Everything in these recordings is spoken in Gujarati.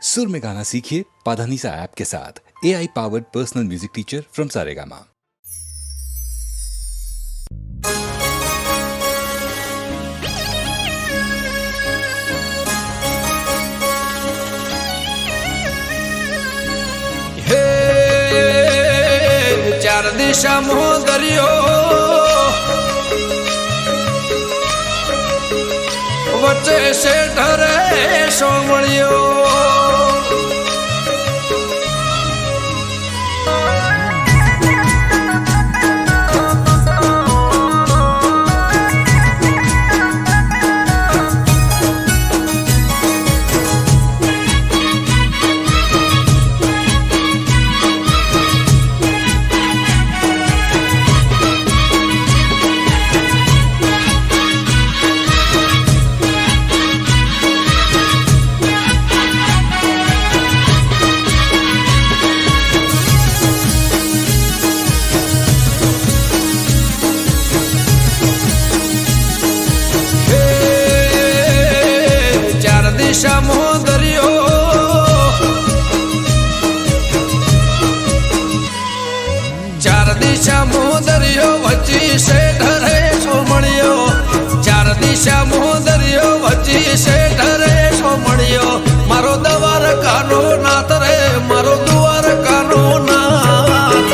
सुर में गाना सीखिए पाधानीसा ऐप के साथ। AI powered personal music teacher from Saregama. हे चार दिशा मोह दरियो वच्चे से ढरे सोमड़ियो दिशा मोह दरियो चार दिशा मोह दरियो वच्ची से ढरे सोमड़ियो चार दिशा मोह दरियो वच्ची से ढरे सोमड़ियो मारो दवार कानो नाथ रे मारो दुआर कानो नाथ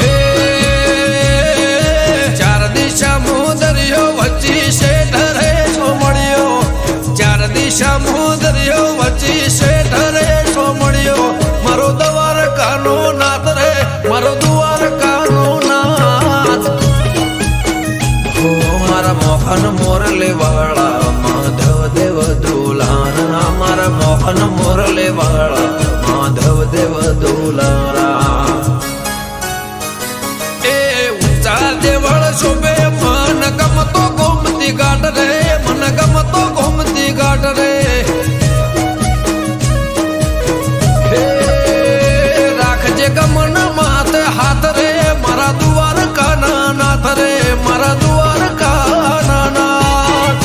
हे चार दिशा मोह दरियो वच्ची से ढरे चार दिशा मोह दरियो वच्ची से ढरे सोमड़ियो मारो दवार कानो नाथ रे मारो दुआर कानो नाथ हो मारा मोहन मोरले वाला माधव देव दुलारा मारा मोहन मोरले वाला माधव देव दुलारा ए ऊंचा देवळ शोभे मन गमतो गोमती घाट रे मन गमतो गोमती घाट रे राखजे गमन मात हाथ रे मारा दुआर काना नाथ रे मारा दुआर काना नाथ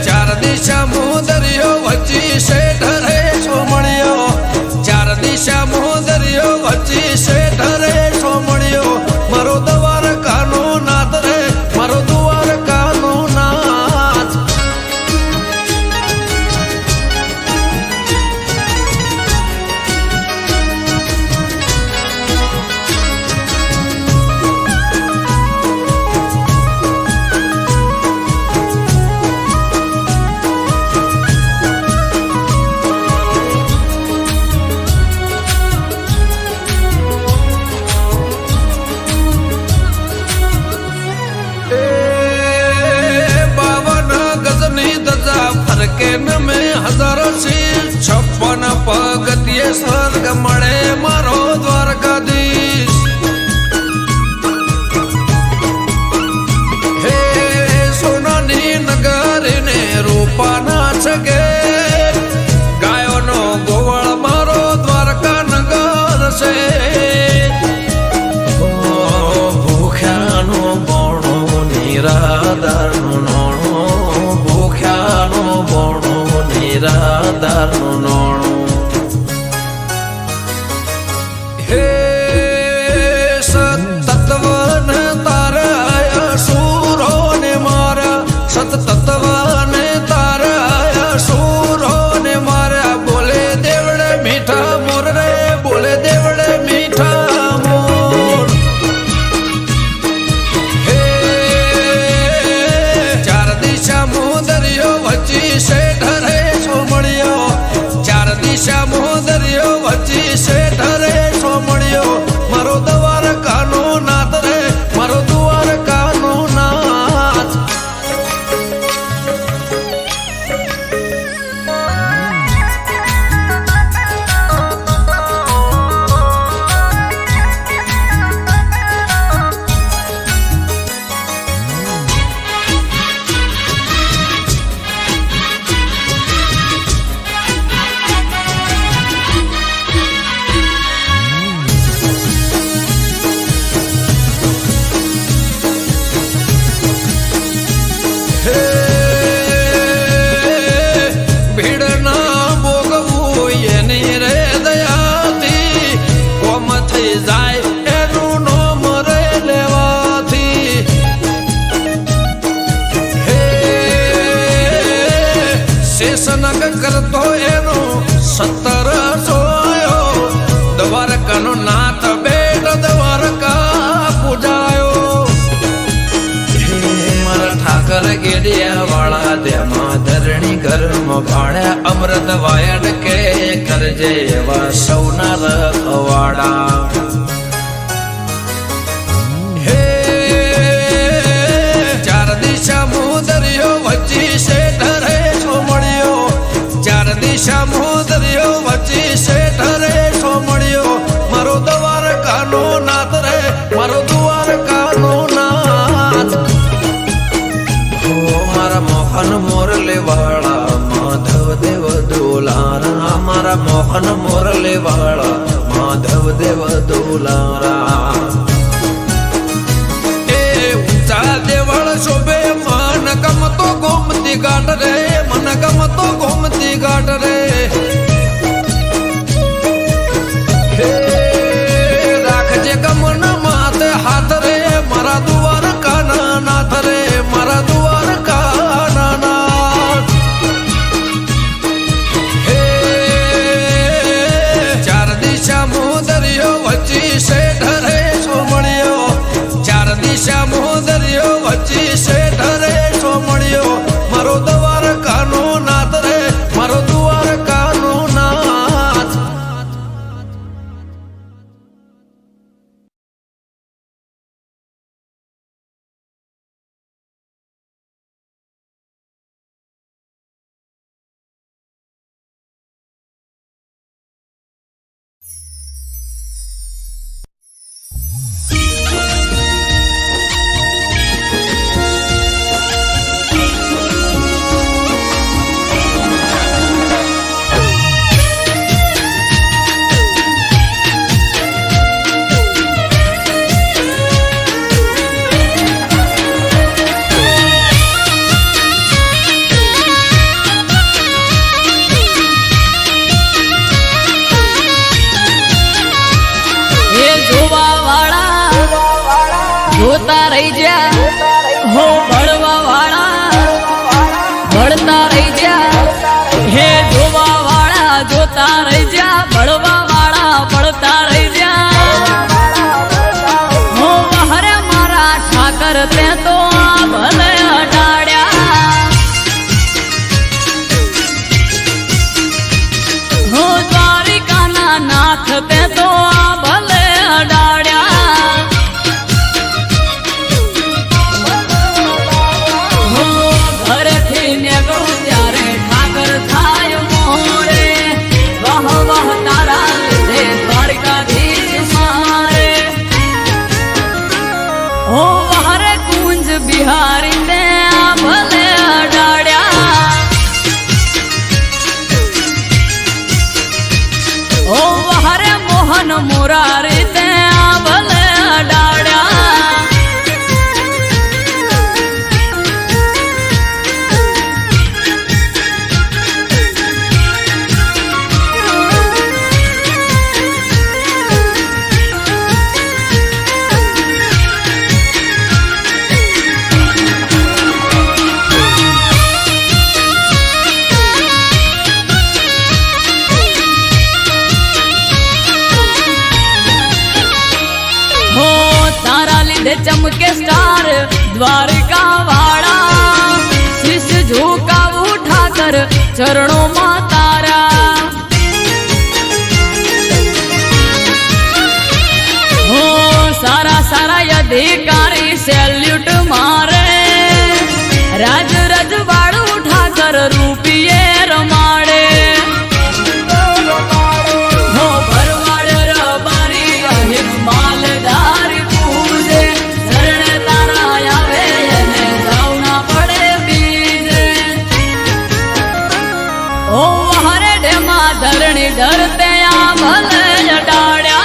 चार दिशा मोह दरियो वच्ची से ढरे सोमड़ियो चार दिशा मोह दरियो वच्ची से ढरे सोमड़ियो मारो दवार कानो नाथ रे मारो दुआर कानो नाथ फरकेन में हजारों शीर 56 पगतिये स्वर्ग मळे मारो द्वारकाधीश हे सोनानी नगर ने रूपा नाच गे गायो नो गोवळ मारो द्वारका नगर से भूख्यानो बोणो निराधार नोणो भूख्यानो बोणो निराधार नोणो हे सतत्वन ताराया सूरो ने मारा सतत्वन ताराया सूरो ने मारा बोले देवड़े मीठा मोर रे बोले देवड़े मीठा मोर हे चार दिशा मोह दरियो वच्ची से ढरे सोमड़ियो શેષનગ કરતો એનો 17 સોયો દ્વારકાનો નાથ બેટ દ્વારકા પૂજાયો મારા ઠાકર ગેડિયા વાળા તેમાં ધરણી ઘરમાં ભાણ્યા અમૃત વાયડ કે કરજે એવા સૌના રખવાડા દરિયો વચ્ચે શેઠ રે સોમળિયો 4 દિશા દરિયો વચ્ચે શેઠ રે સોમળિયો મારો દ્વારકાનો નાથ રે મારો દ્વારકાનો નાથ ઓ મારા મોહન મોરલે વાળા માધવ દેવ દુલારા મારા મોહન મોરલે વાળા માધવ દેવ દુલારા દેવળ શોભે મન ગમતો ગોમતી ઘાટ રે મન ગમતો ગોમતી ઘાટ રે રાખજે ગમન માથે હાથ રે મારા દ્વારકાના નાથ રે મારા દ્વારકાના નાથ 4 દિશા દરિયો વચ્ચે શેઠ રે સોમળિયો 4 દિશા દરિયો વચ્ચે શેઠ રે સોમળિયો મારો દ્વારકાનો નાથ રે મારો દ્વારકાનો નાથ જોતા રહી જા હો ભળવા વાળા ભળતા રહી જા હે જોવા વાળા જોતા રહી જા ભળવા વાળા ભળતા રહી જા હો હરે મારા ઠાકર તે તો ભલે અડાડ્યા હો દ્વારિકાના નાથ તે તો ભલે અડાડ્યા બિહારી ને ભલે અડાડ્યા ઓ હરે મોહન મોરારી તે ભલે અડાડ્યા चमके स्टार द्वारिका वाड़ा शीश झुका उठाकर चरणों में तारा हो सारा सारा अधिकारी सैल्यूट मारे राज रजवाड़ उठाकर रूपिये रमाड़े हो भरवाड़ रबारी अहिम मालदार धरणी डरते भले अडाड्या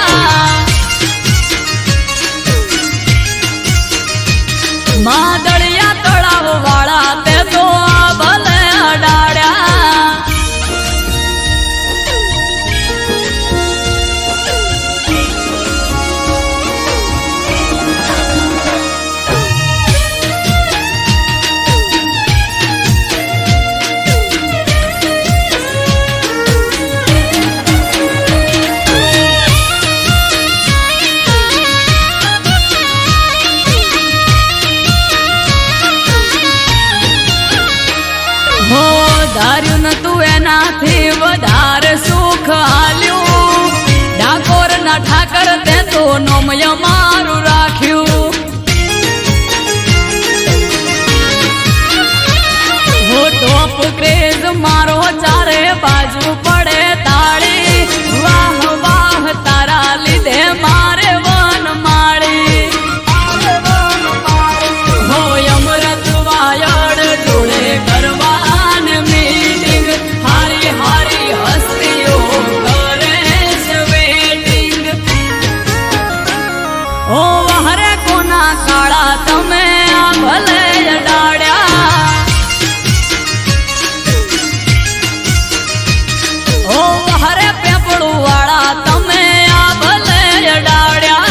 ધાર્યું નતું એનાથી વધારે સુખ આલ્યું. ડાકોર ના ઠાકર તે તો નોમય મારું રાખ્યું. હો ટોપ ક્રેઝ મારો ચારે બાજુ પડે તાળી. વાહ વાહ તારા લીધે મારે વન માળી. હો અમૃત વાયડ જોડે કરવાન મીટિંગ. હારી હારી હસ્તીઓ કરે છે વેટિંગ. ઓ હરે કોના કાળા તમે આ ભલે અડાડ્યા. ઓ હરે પેપડું વાળા તમે આ ભલે અડાડ્યા.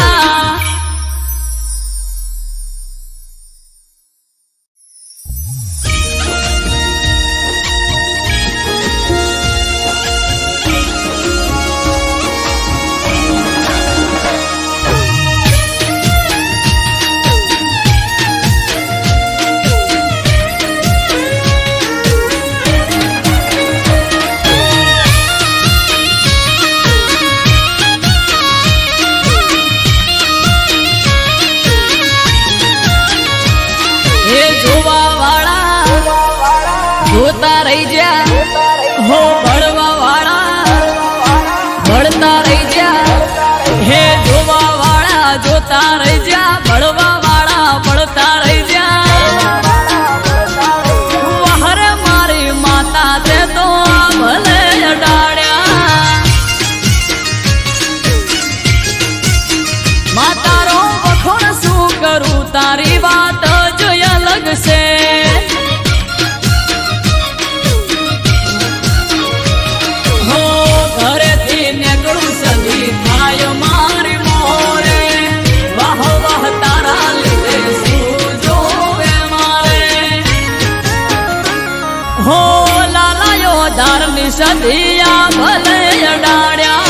એ જોવા વાળા જોતા રહી જા. હો ભળવા વાળા ભળતા રહી જા. હે જોવા વાળા જોતા રહી જા. ભળવા વાળા ભળતા રહી જા. વહરે મારી માતા તે તો આ ભલે અડાડ્યા. માતારો વખોણ શું કરું તારી વાત જોઈ અલગ છે. હો ઘરેથી નીકળું સદી થાય મારી મોરે. વાહ વાહ તારા લીધે શું જોવે મારે. હો લાલાયો ધારની સદી આ ભલે અડાડ્યા.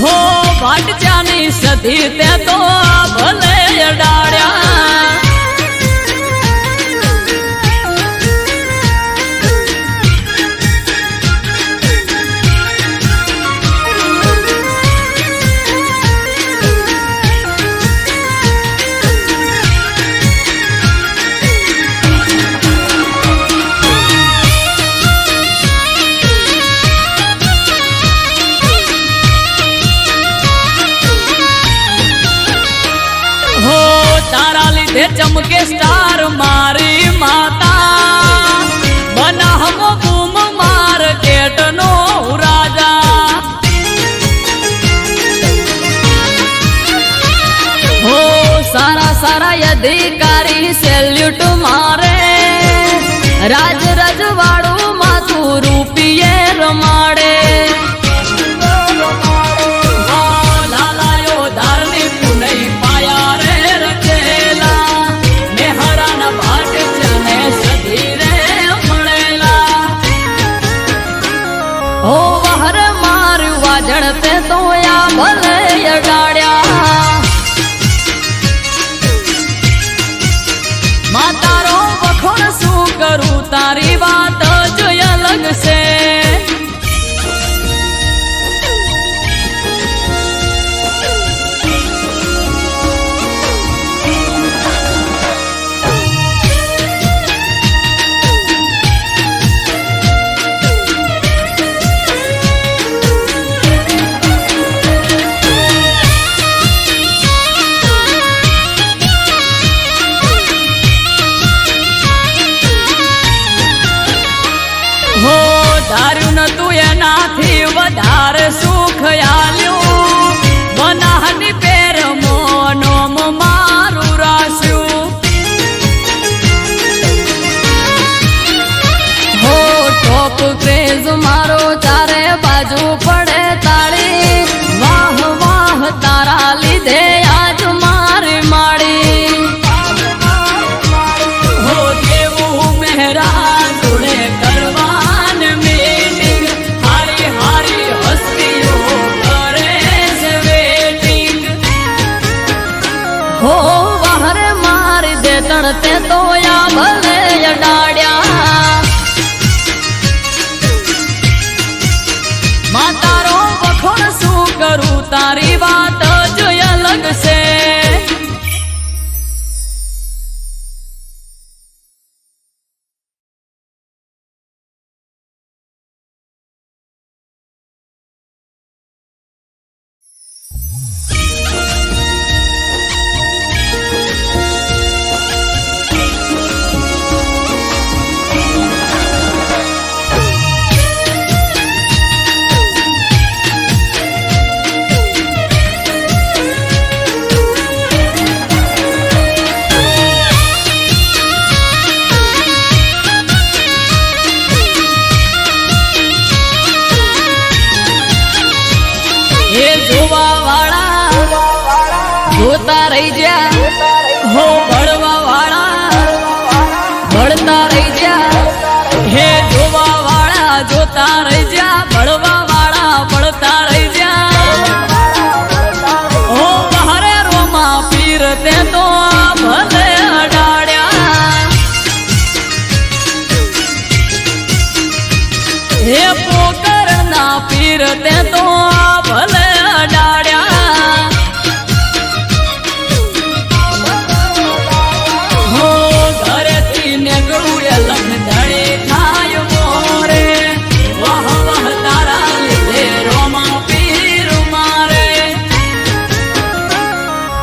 હો ભાટજાની સધી તે તો ભલે અડાડ્યા. હો તારા લીધે ચમકે સ્ટાર મારી માતા. બનાહમો બૂમ માર્કેટ નો રાજા. હો સારા સારા અધિકારી સેલ્યુટ મારે. રાજ રજવાડું માથું રૂપિયે રમાડે. લાલાયો ધારની પુનઈ પાયા રે રચેલા. નેહરાના ભાટ જને સધી રે મળેલા. હો વહર મારું વાજણ તે તો આ ભલે અડાડ્યા. માતારો વખોણ શું કરું તારી વાત જોઈ અલગ છે. હો ધાર્યું નતું એનાથી વધારે સુખ આલ્યું. બનાહની પેર મોનોમ મારું રાસ્યું. હો ટોપ ક્રેઝ મારો ચારે બાજુ પડે તાળી. વાહ વાહ તારા લીધે આજ મારી માળી. હો દેવું મહેરા જોડે કરવાન મીટિંગ. હારી હારી હસ્તીઓ કરે છે વેટિંગ. હો વહરે મારી દે તણતે તો યા ભલે અડાડ્યા માં તારો વખોણ શું કરું તારી વાત જ અલગ છે જોતા રહી જા હો ભળવા વાળા ભળતા રહી જા હે જોવા વાળા જોતા રહી જા ભળવા વાળા ભળતા રહી જા હો બહારે રોમા પીર તે તો ભલે અડાડ્યા હે પોકર ના પીર તે તો ભલે અડાડ્યા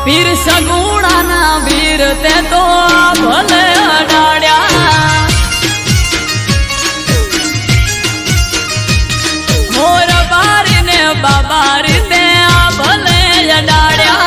પીર સગુણાના વીર તે તો ભલે અડાડ્યા મોર બારી ને બાબારી તે ભલે અડાડ્યા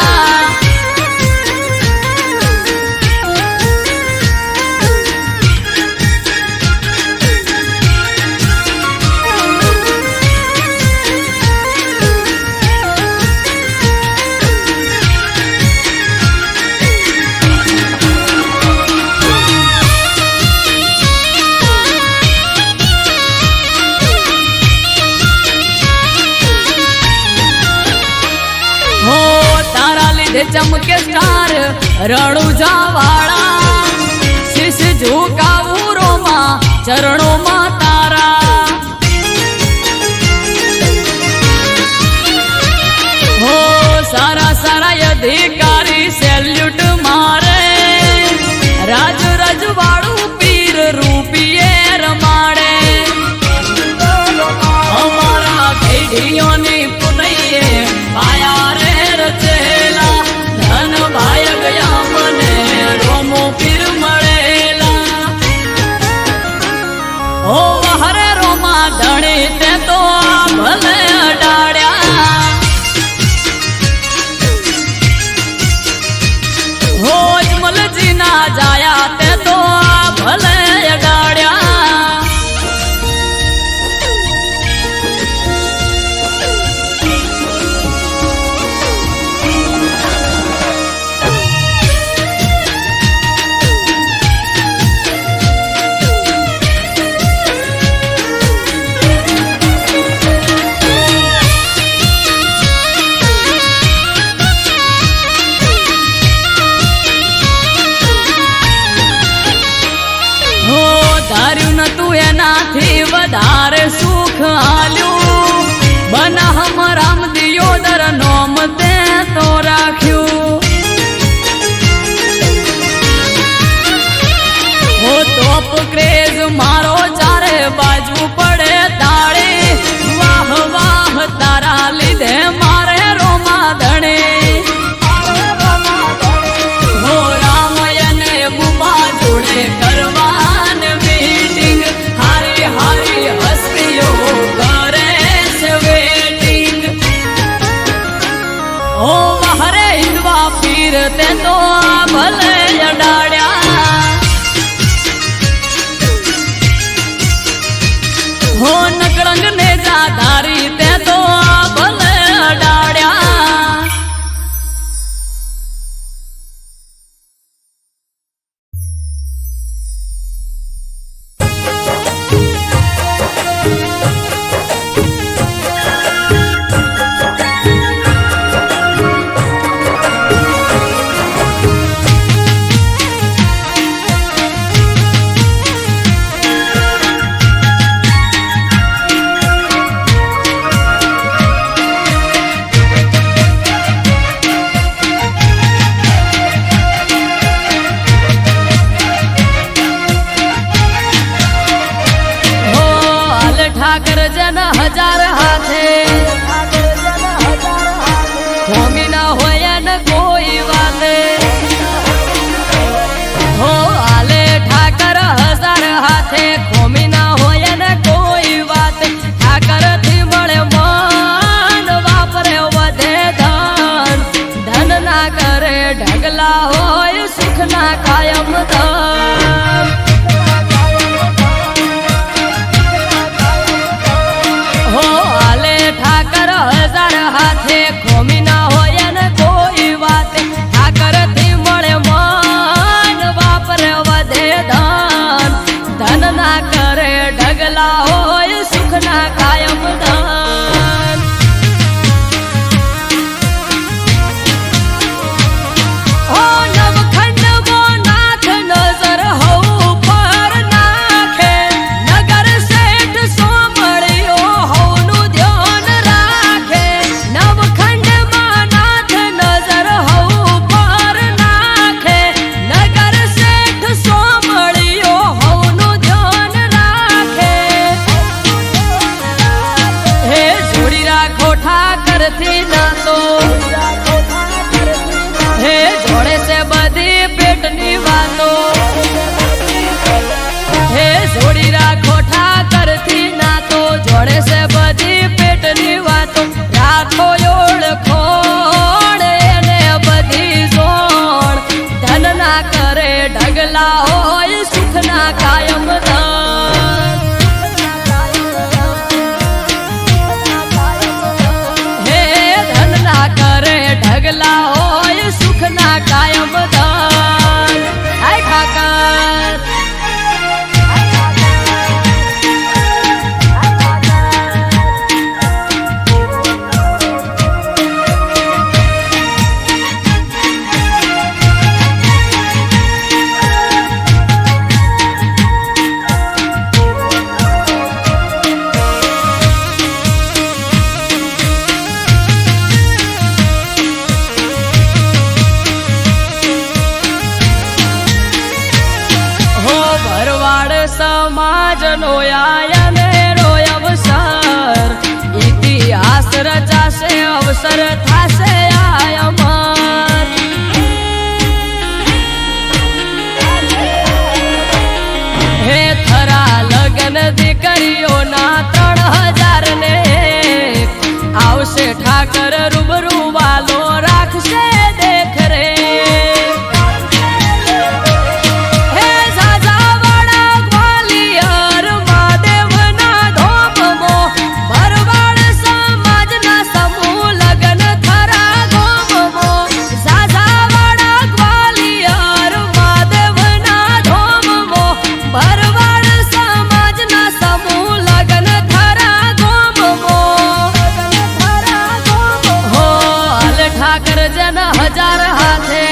ચમકે સ્ટાર રણુજા વાળા શીશ ઝુકાવું રોમાં ચરણોમાં તારા હો સારા સારા અધિકારી સેલ્યુટ મારે રાજ રજવાડું પીર રૂપિયે રમાડે અમારા ઘેડીઓની પુનૈયે પાયા રે રચેલા ભાઈ ગયા મને રોમો પીર મળેલા ઓ હરે રોમા ધણી તે તો ભલે અડાડ્યા હોજ મલજી ના જાયા તે તો ભલે અડાડ્યા એનાથી વધારે સુખ આલ્યું બનાહમ રામ દિયોદર નોમ તે તો રાખ્યું હો તોપ ક્રેઝ મારો ચારે બાજુ પડે તાળી વાહ વાહ તારા લીધે મારે રોમા ધણે હો રામયને બુમા જોડે કરવાન મીટિંગ હારી હારી હસ્તીઓ કરે છે વેટિંગ ઓ હરે હિન્દવા ઠાકર જન હજાર હાથે ખોમી ના હોય ને કોઈ વાતે હો આલે ઠાકર હજાર હાથે ખોમી ના હોય ને કોઈ વાતે ઠાકર થી મળે મન વાપરે વધે ધન ધન ના કરે ઢગલા હોય સુખ ના કાયમ ધન હો આલે ઠાકર હજાર હાથે ખોમી ના હોય ને કોઈ વાતે ઠાકર થી મળે મન વાપરે વધે ધન ધન ના કરે ઢગલા હોય સુખ ના કાયમ ધન હો નવખંડ નાથ નજર હઉ પર નાખે નગર શેઠ સોમળિયો હઉનું ધ્યાન રાખે નવખંડ નાથ નજર હઉ પર નાખે નગર શેઠ સોમળિયો હઉનું ધ્યાન રાખે હે જોડી રાખો ઠાકર થી ના તો હે જોડે છે બધી પેટની વાતો હે જોડી રાખો ઠાકર થી ના તો જોડે છે બધી પેટની વાતો રાખો ઓળખોણ એને બધી જોણ ધન ના કરે ઢગલા હોય સુખ ના કાયમ ધન હે ધન ના કરે ઢગલા હોય સુખ ના કાયમ ધન હાય ઠાકર હો ભરવાડ સમાજ નો આયને રોય અવસર ઇતિહાસ રચાશે અવસર થાશે આયમર હે થરા લગન દીકરીઓના 3000 ને આવશે ઠાકર રૂબરૂ વાલો રાખશે દેખ રે હે ઝાઝાવાડા ગ્વાલિયર મહાદેવના ધોમમો ભરવાડ સમાજના સમૂહ લગન થરા ગોમમો ઝાઝાવાડા ગ્વાલિયર મહાદેવના ધોમમો ભરવાડ સમાજના સમૂહ લગન થરા ગોમમો હો આલ ઠાકર જન હજાર હાથે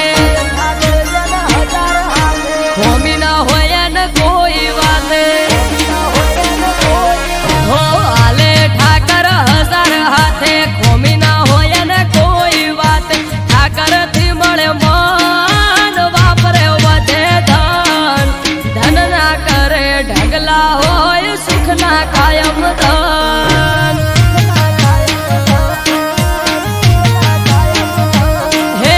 ખોમી ના હોય ને કોઈ વાતે હો આલે ઠાકર હજાર હાથે ખોમી ના હોય ને કોઈ વાતે ઠાકર થી મળે મન વાપરે વધે ધન ધન ના કરે ઢગલા હોય સુખ ના કાયમ ધન હે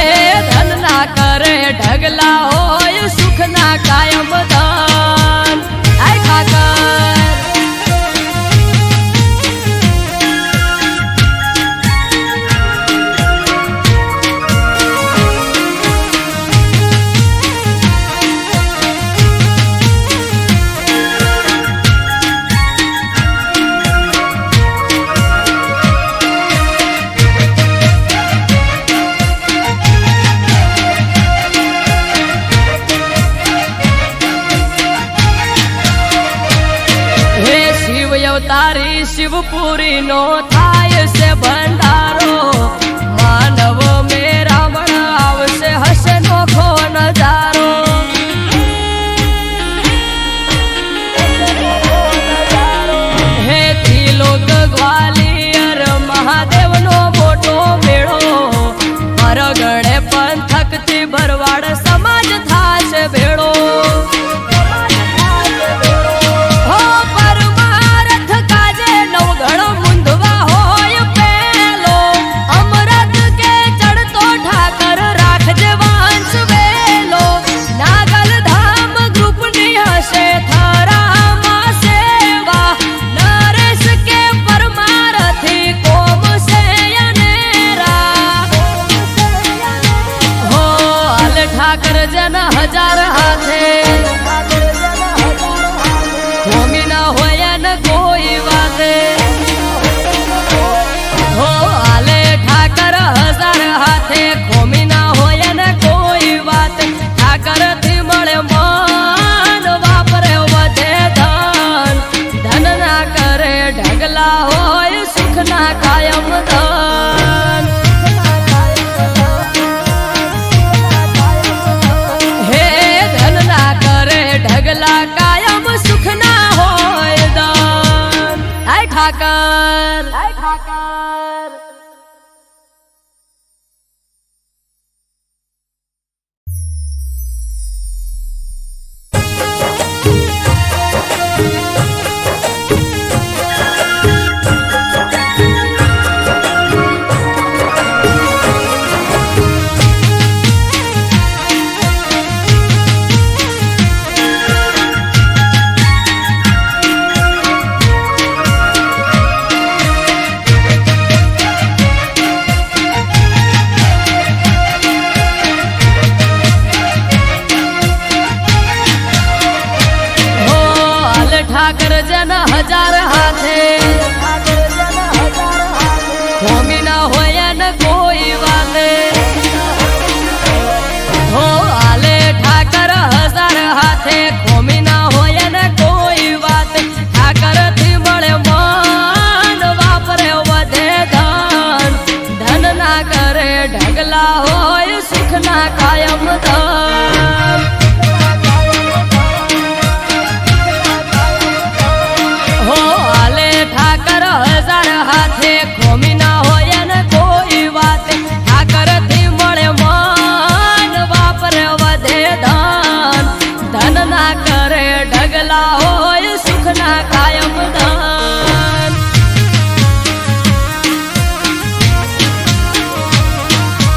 ધન ના કરે ઢગલા હોય સુખ ના કાયમ ધન હાય ઠાકર તારી શિવપુરી નો થાય છે ભંડારો માનવ મેરામણ આવશે હશે નોખો નજારો હે ત્રિલોક ગ્વાલિયર મહાદેવ નો મોટો મેળો હરગણે પંથક થી ભરવાડ સમાજ થાશે ભેળો હો પરમારથ કાજે ઠાકર જન હજાર હાથે કોમી ના હોય ને કોઈ વાતે હો આલે ઠાકર હજાર હાથે કોમી ના હોય ને કોઈ વાત ઠાકર થી મળે મન વાપરે વધે ધન ધન ના કરે ઢગલા હોય સુખ ના કાયમ ધન હે ધન ના કરે ઢગલા કાયમ સુખ ના હોય ધન આય ઠાકર ઠાકર જન હજાર હાથે કોમી ના હોય ને કોઈ વાતે હો આલે ઠાકર હજાર હાથે કોમી ના હોય ને કોઈ વાત ઠાકર થી મળે મન વાપરે વધે ધન ધન ના કરે ઢગલા હોય સુખ ના કાયમ ધન હાથે કોમી ના હોય ને કોઈ વાત ઠાકર થી મળે મન વાપરે વધે ધન ધન ના કરે ઢગલા હોય સુખ ના કાયમ ધન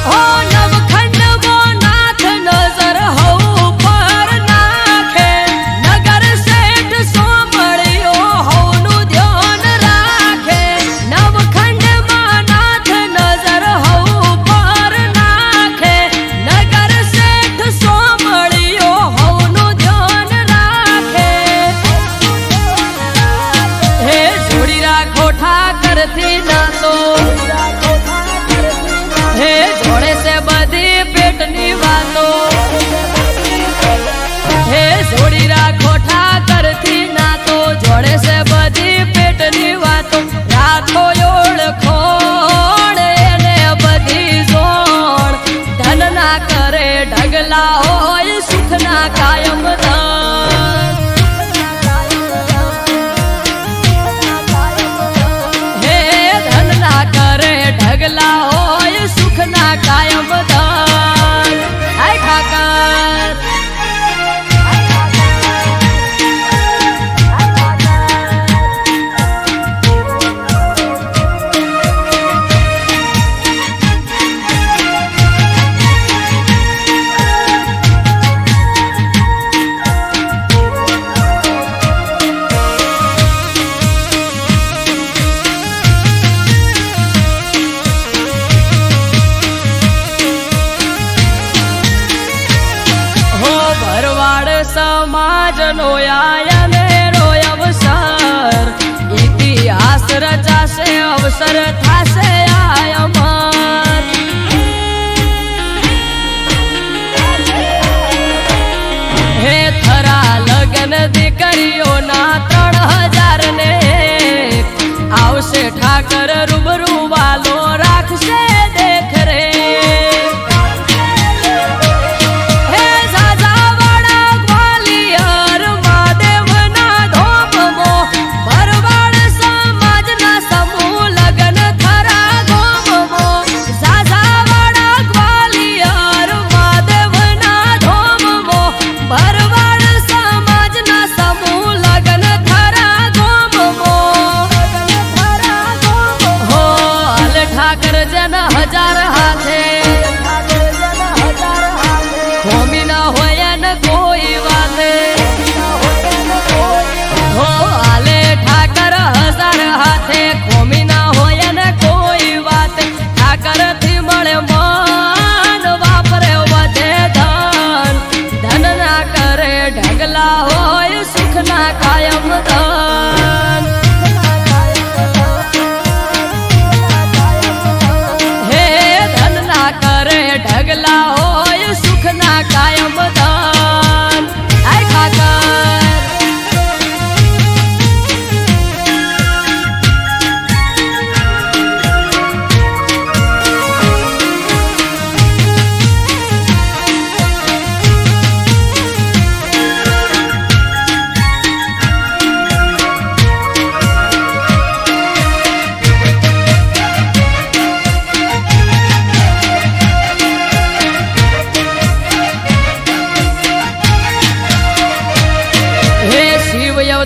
હો નવખંડ મો નાથ નજર હઉ પર નાખે નગર શેઠ સોમળિયો હઉનું ધ્યાન રાખે નવખંડ માં નાથ નજર હઉ પર નાખે નગર શેઠ સોમળિયો હઉનું ધ્યાન રાખે હે જોડી રાખો ઠાકર થી ના તો હે જોડે છે બધી પેટની વાતો હે જોડી રાખો ઠાકર થી ના તો જોડે છે બધી પેટની વાતો રાખો ઓળખોણ એને બધી જોણ ધન ના કરે ઢગલા હોય સુખ ના કાયમ ધન હે ધન ના કરે ઢગલા હોય સુખ ના કાયમ ધન આય ઠાકર સમાજ નો આયને રોય અવસર ઇતિહાસ રચાશે અવસર થાશે આયમર હે થરા લગન દીકરીઓના 3000 ને આવશે ઠાકર રૂબરૂ વાલો રાખશે દેખ રે ઠાકર જન કાયમ ધન આય ઠાકર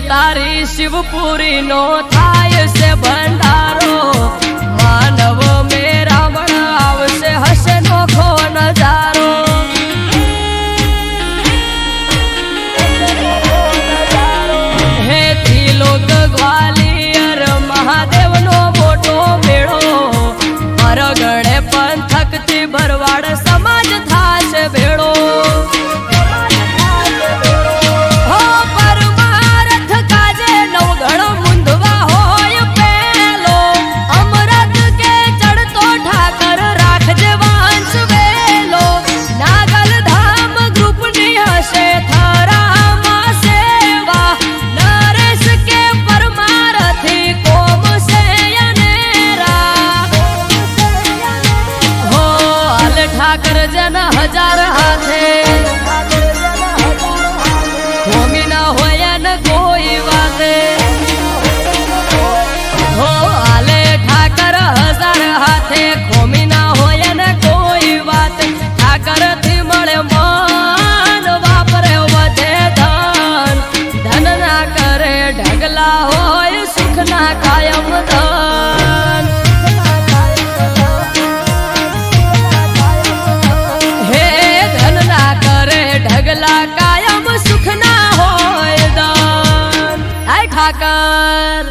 તારી શિવપુરી નો થાય છે ભંડારો માનવ મેરામણ આવશે હશે નોખો નજારો હે ત્રિલોક ગ્વાલિયર મહાદેવ નો મોટો મેળો પરગણે પંથક થી ભરવાડ સમાજ થાશે ભેળો ઠાકર જન હજાર હાથે કોમી ના હોય ને કોઈ વાતે હો આલે ઠાકર હજાર હાથે કોમી ના હોય ને કોઈ વાત ઠાકર થી મળે મન વાપરે વધે ધન ધન ના કરે ઢગલા હોય સુખ ના કાયમ ધન ઢગલા કાયમ સુખ ના હોય દાન આય ઠાકર